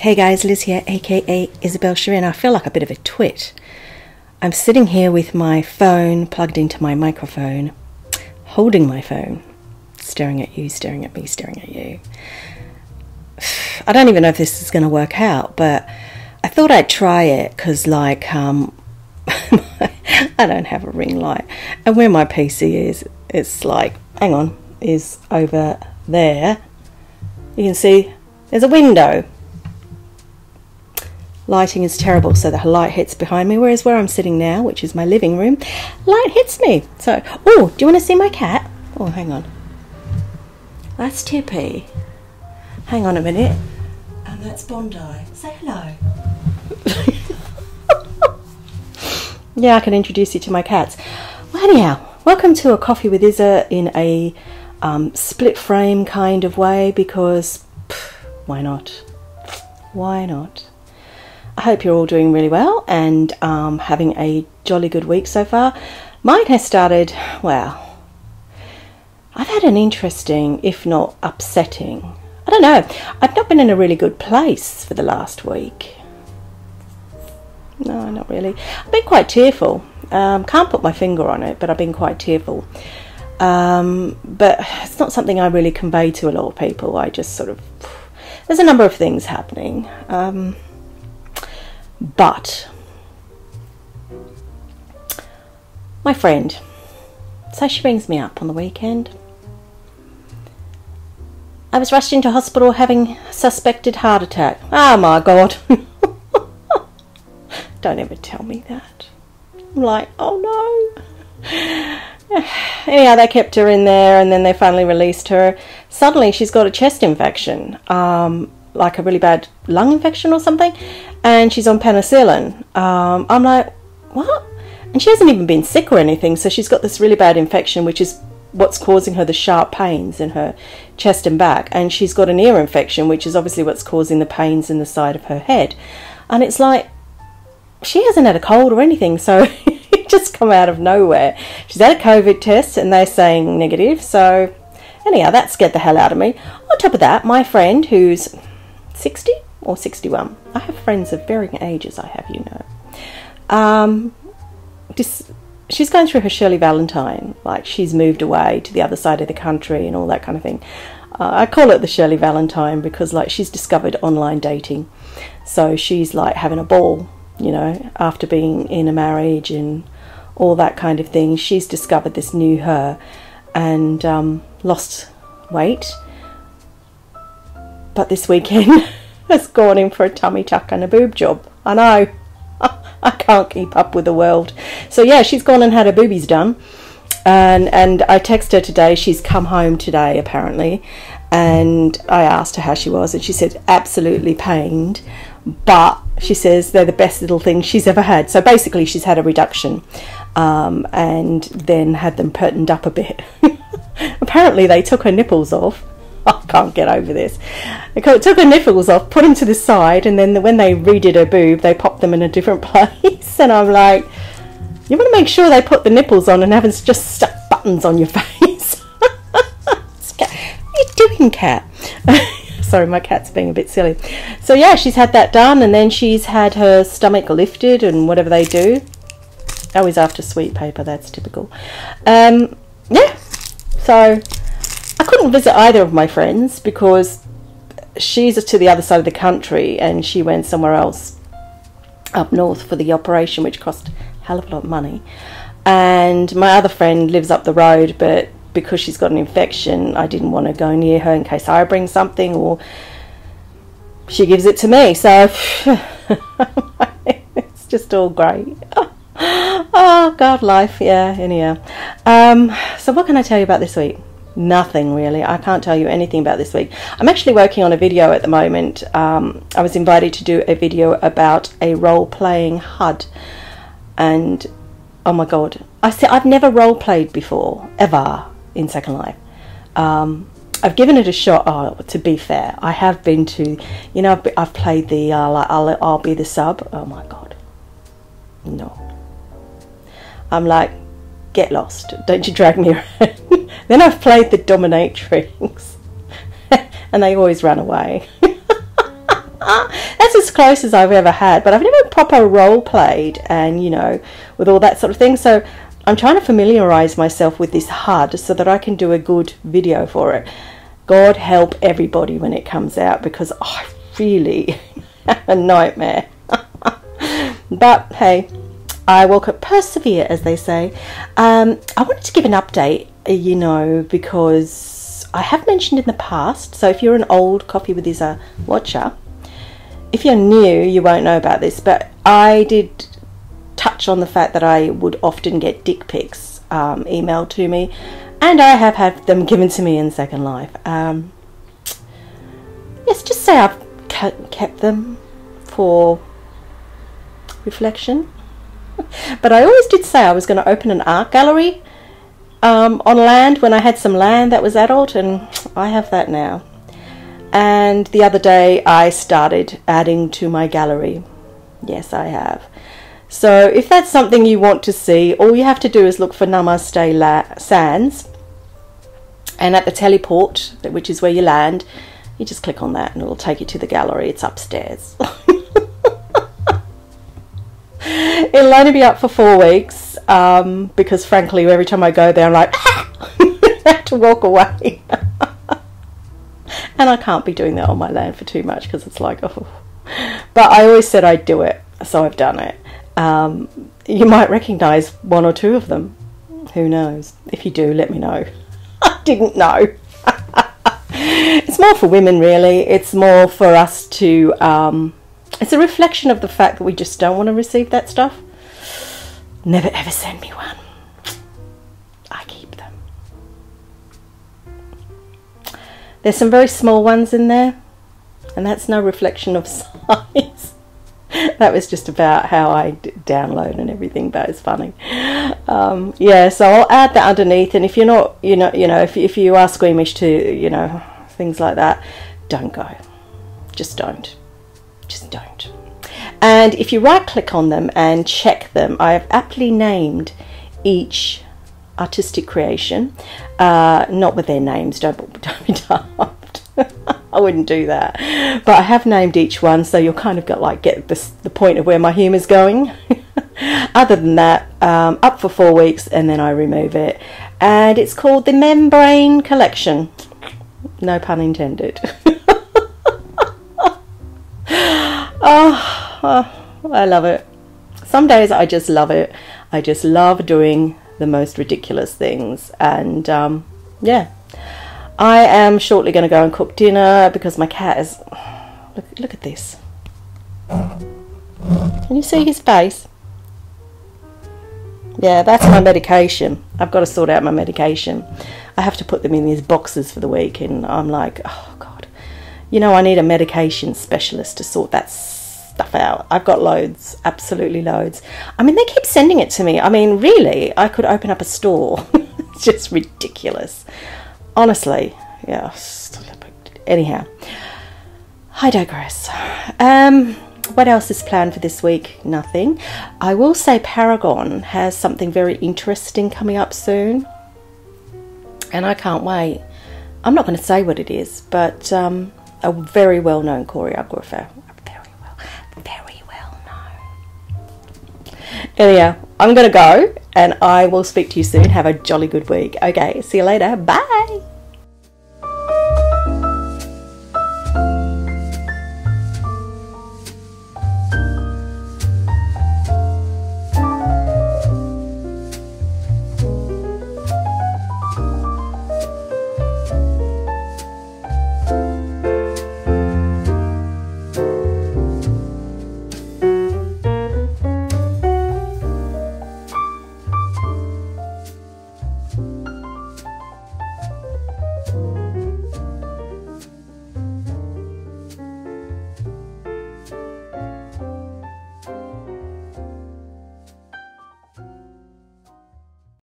Hey guys, Liz here, aka Isabelle Cheren. I feel like a bit of a twit. I'm sitting here with my phone plugged into my microphone, holding my phone, staring at you, staring at me, staring at you. I don't even know if this is going to work out, but I thought I'd try it because, like, I don't have a ring light, and where my PC is, it's like, hang on, is over there. You can see there's a window. Lighting is terrible, so the light hits behind me, whereas where I'm sitting now, which is my living room, light hits me. So, oh, do you want to see my cat? Oh, hang on. That's Tippy. Hang on a minute. And that's Bondi. Say hello. Yeah, I can introduce you to my cats. Well, anyhow, welcome to a Coffee with Isa in a split frame kind of way, because why not? Why not? I hope you're all doing really well and having a jolly good week so far. Mine has started, well, I've had an interesting, if not upsetting, I don't know, I've not been in a really good place for the last week. No, not really. I've been quite tearful. Can't put my finger on it, but I've been quite tearful. But it's not something I really convey to a lot of people. I just sort of, there's a number of things happening. But my friend, so she rings me up on the weekend. I was rushed into hospital having suspected heart attack. Oh my God. Don't ever tell me that. I'm like, oh no. Anyhow, they kept her in there and then they finally released her. Suddenly she's got a chest infection, like a really bad lung infection or something, and she's on penicillin. I'm like, what? And she hasn't even been sick or anything, so she's got this really bad infection, which is what's causing her the sharp pains in her chest and back, and she's got an ear infection, which is obviously what's causing the pains in the side of her head. And it's like, she hasn't had a cold or anything, so it just come out of nowhere. She's had a COVID test and they're saying negative, so anyhow, that scared the hell out of me. On top of that, my friend who's 60 or 61, I have friends of varying ages, I have, you know. She's going through her Shirley Valentine, like she's moved away to the other side of the country and all that kind of thing. I call it the Shirley Valentine because, like, she's discovered online dating, so she's like having a ball, you know, after being in a marriage and all that kind of thing. She's discovered this new her and lost weight, but this weekend has gone in for a tummy tuck and a boob job. I know, I can't keep up with the world. So yeah, she's gone and had her boobies done, and I texted her today. She's come home today apparently, and I asked her how she was, and she said absolutely pained, but she says they're the best little things she's ever had. So basically she's had a reduction and then had them pertined up a bit. Apparently they took her nipples off. I can't get over this. They took her nipples off, put them to the side, and then when they redid her boob, they popped them in a different place. And I'm like, you want to make sure they put the nipples on and haven't just stuck buttons on your face. What are you doing, cat? Sorry, my cat's being a bit silly. So yeah, she's had that done, and then she's had her stomach lifted and whatever they do. Always after sweet paper, that's typical. Yeah, so I couldn't visit either of my friends because she's to the other side of the country and she went somewhere else up north for the operation, which cost a hell of a lot of money. And my other friend lives up the road, but because she's got an infection, I didn't want to go near her in case I bring something or she gives it to me. So it's just all great. Oh God, life. Yeah, anyhow. So what can I tell you about this week? Nothing really. I can't tell you anything about this week. I'm actually working on a video at the moment. I was invited to do a video about a role-playing HUD, and oh my God, I've never role-played before, ever, in Second Life. I've given it a shot. Oh, to be fair, I have been to, you know, I've played the like I'll be the sub. Oh my God, no. I'm like, get lost, don't you drag me around. Then I've played the dominatrix and they always run away. That's as close as I've ever had, but I've never proper role played and, you know, with all that sort of thing. So I'm trying to familiarize myself with this HUD so that I can do a good video for it. God help everybody when it comes out, because I really have a nightmare. But hey, I will persevere, as they say. I wanted to give an update, you know, because I have mentioned in the past, so if you're an old Coffee with Isa watcher, if you're new, you won't know about this, but I did touch on the fact that I would often get dick pics emailed to me, and I have had them given to me in Second Life. Yes, just say I've kept them for reflection. But I always did say I was going to open an art gallery on land when I had some land that was adult, and I have that now. And the other day I started adding to my gallery. Yes, I have. So if that's something you want to see, all you have to do is look for Namaste Sands, and at the teleport, which is where you land, you just click on that and it'll take you to the gallery. It's upstairs. It'll only be up for 4 weeks, because frankly every time I go there I'm like, I have to walk away. And I can't be doing that on my land for too much, because it's like, oh. But I always said I'd do it, so I've done it. You might recognise 1 or 2 of them. Who knows? If you do, let me know. I didn't know. It's more for women, really. It's more for us to... it's a reflection of the fact that we just don't want to receive that stuff. Never ever send me one. I keep them. There's some very small ones in there, and that's no reflection of size. That was just about how I download and everything, but it's funny. Yeah, so I'll add that underneath, and if you're not, if you are squeamish to, things like that, don't go. Just don't. Just don't. And if you right click on them and check them, I have aptly named each artistic creation, not with their names, don't be daft. I wouldn't do that, but I have named each one, so you'll kind of get the point of where my humour's going. Other than that, up for 4 weeks and then I remove it, and it's called the Membrane Collection. No pun intended. Oh, I love it. Some days I just love it. I just love doing the most ridiculous things, and yeah, I am shortly going to go and cook dinner because my cat is... Look at this. Can you see his face? Yeah, that's my medication. I've got to sort out my medication. I have to put them in these boxes for the week, and I'm like, oh God. I need a medication specialist to sort that stuff out. I've got loads, absolutely loads. I mean, they keep sending it to me. I mean, really, I could open up a store. It's just ridiculous. Honestly, yeah. Anyhow, I digress. What else is planned for this week? Nothing. I will say Paragon has something very interesting coming up soon, and I can't wait. I'm not going to say what it is, but a very well-known choreographer. Very well known. Anyhow, I'm going to go, and I will speak to you soon. Have a jolly good week. Okay, see you later. Bye.